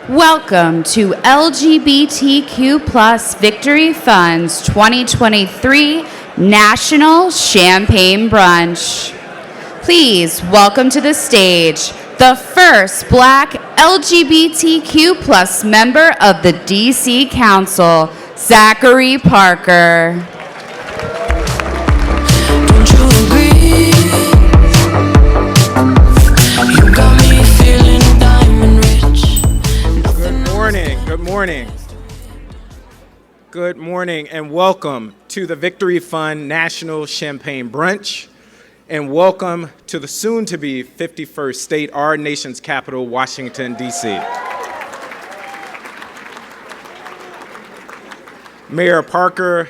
Welcome to LGBTQ+ Victory Fund's 2023 National Champagne Brunch. Please welcome to the stage the first Black LGBTQ+ member of the DC Council, Zachary Parker. Don't you agree? You got me feeling diamond rich. Good morning, and welcome to the Victory Fund National Champagne Brunch, and welcome to the soon-to-be 51st state, our nation's capital, Washington, D.C. Mayor Parker,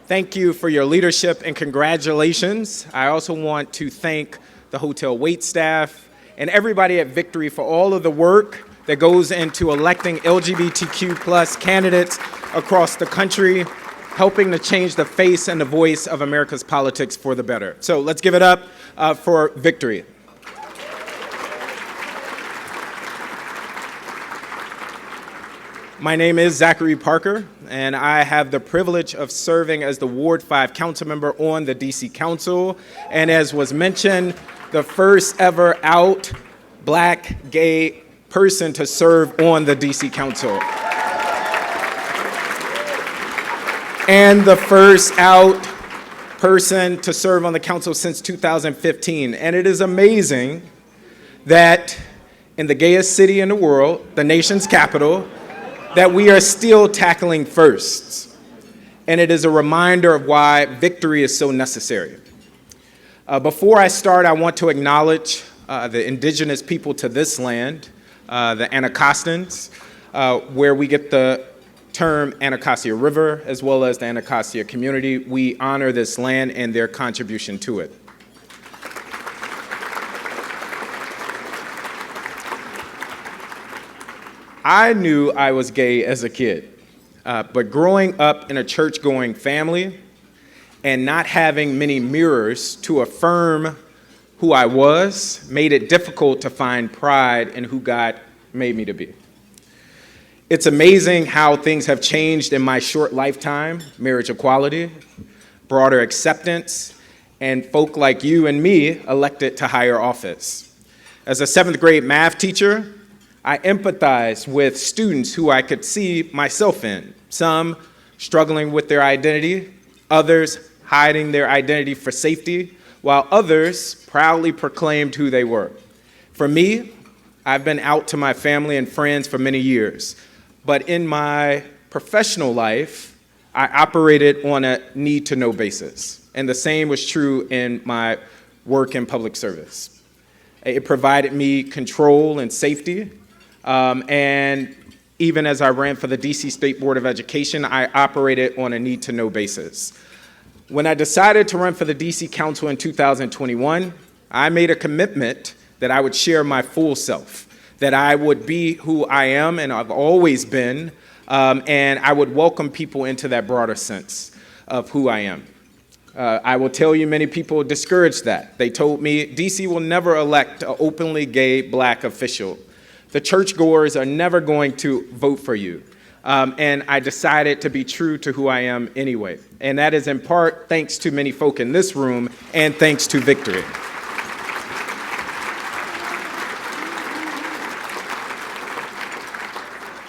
thank you for your leadership and congratulations. I also want to thank the hotel waitstaff and everybody at Victory for all of the work that goes into electing LGBTQ+ candidates across the country, helping to change the face and the voice of America's politics for the better. So let's give it up for Victory. My name is Zachary Parker, and I have the privilege of serving as the Ward 5 Councilmember on the DC Council, and as was mentioned, the first ever out Black gay person to serve on the DC Council. And the first out person to serve on the council since 2015. And it is amazing that in the gayest city in the world, the nation's capital, that we are still tackling firsts. And it is a reminder of why victory is so necessary. Before I start, I want to acknowledge the indigenous people to this land, the Anacostans, where we get the term Anacostia River, as well as the Anacostia community. We honor this land and their contribution to it. I knew I was gay as a kid, but growing up in a church-going family and not having many mirrors to affirm who I was made it difficult to find pride in who God made me to be. It's amazing how things have changed in my short lifetime: marriage equality, broader acceptance, and folk like you and me elected to higher office. As a 7th grade math teacher, I empathize with students who I could see myself in, some struggling with their identity, others hiding their identity for safety, while others proudly proclaimed who they were. For me, I've been out to my family and friends for many years, but in my professional life, I operated on a need-to-know basis, and the same was true in my work in public service. It provided me control and safety, and even as I ran for the DC State Board of Education, I operated on a need-to-know basis. When I decided to run for the DC Council in 2021, I made a commitment that I would share my full self, that I would be who I am and I've always been, and I would welcome people into that broader sense of who I am. I will tell you, many people discouraged that. They told me, DC will never elect an openly gay Black official. The churchgoers are never going to vote for you. And I decided to be true to who I am anyway. And that is in part thanks to many folk in this room and thanks to Victory.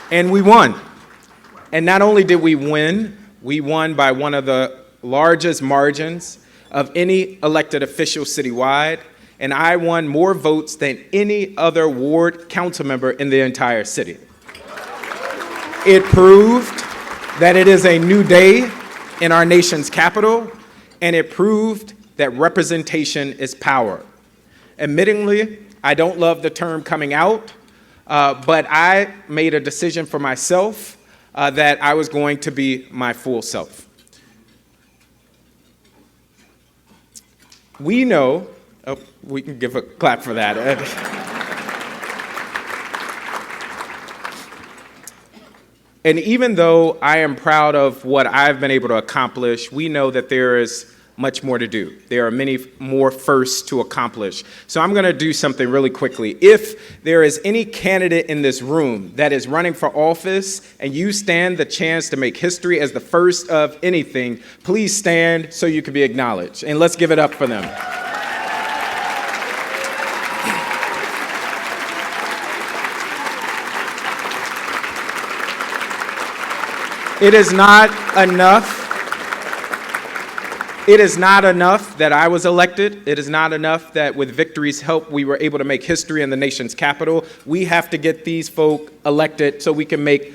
And we won. And not only did we won by one of the largest margins of any elected official citywide, and I won more votes than any other ward council member in the entire city. It proved that it is a new day in our nation's capital, and it proved that representation is power. Admittingly, I don't love the term coming out, but I made a decision for myself that I was going to be my full self. We know, we can give a clap for that. And even though I am proud of what I've been able to accomplish, we know that there is much more to do. There are many more firsts to accomplish. So I'm going to do something really quickly. If there is any candidate in this room that is running for office and you stand the chance to make history as the first of anything, please stand so you can be acknowledged. And let's give it up for them. It is not enough. It is not enough that I was elected. It is not enough that with Victory's help we were able to make history in the nation's capital. We have to get these folk elected so we can make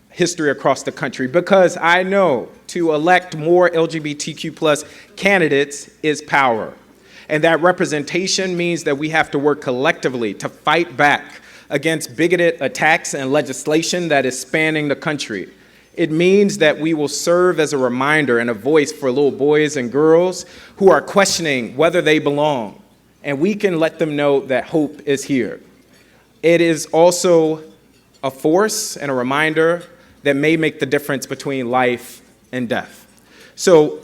history across the country, because I know to elect more LGBTQ plus candidates is power. And that representation means that we have to work collectively to fight back against bigoted attacks and legislation that is spanning the country. It means that we will serve as a reminder and a voice for little boys and girls who are questioning whether they belong, and we can let them know that hope is here. It is also a force and a reminder that may make the difference between life and death. So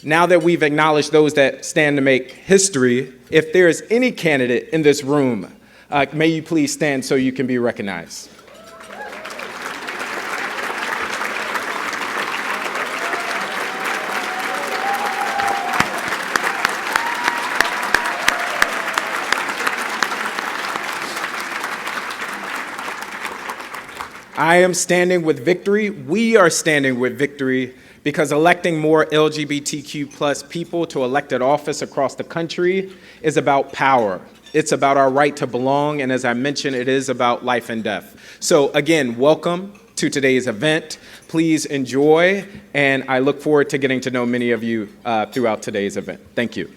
now that we've acknowledged those that stand to make history, if there is any candidate in this room, may you please stand so you can be recognized. I am standing with Victory. We are standing with Victory because electing more LGBTQ plus people to elected office across the country is about power. It's about our right to belong, and as I mentioned, it is about life and death. So again, welcome to today's event. Please enjoy, and I look forward to getting to know many of you throughout today's event. Thank you.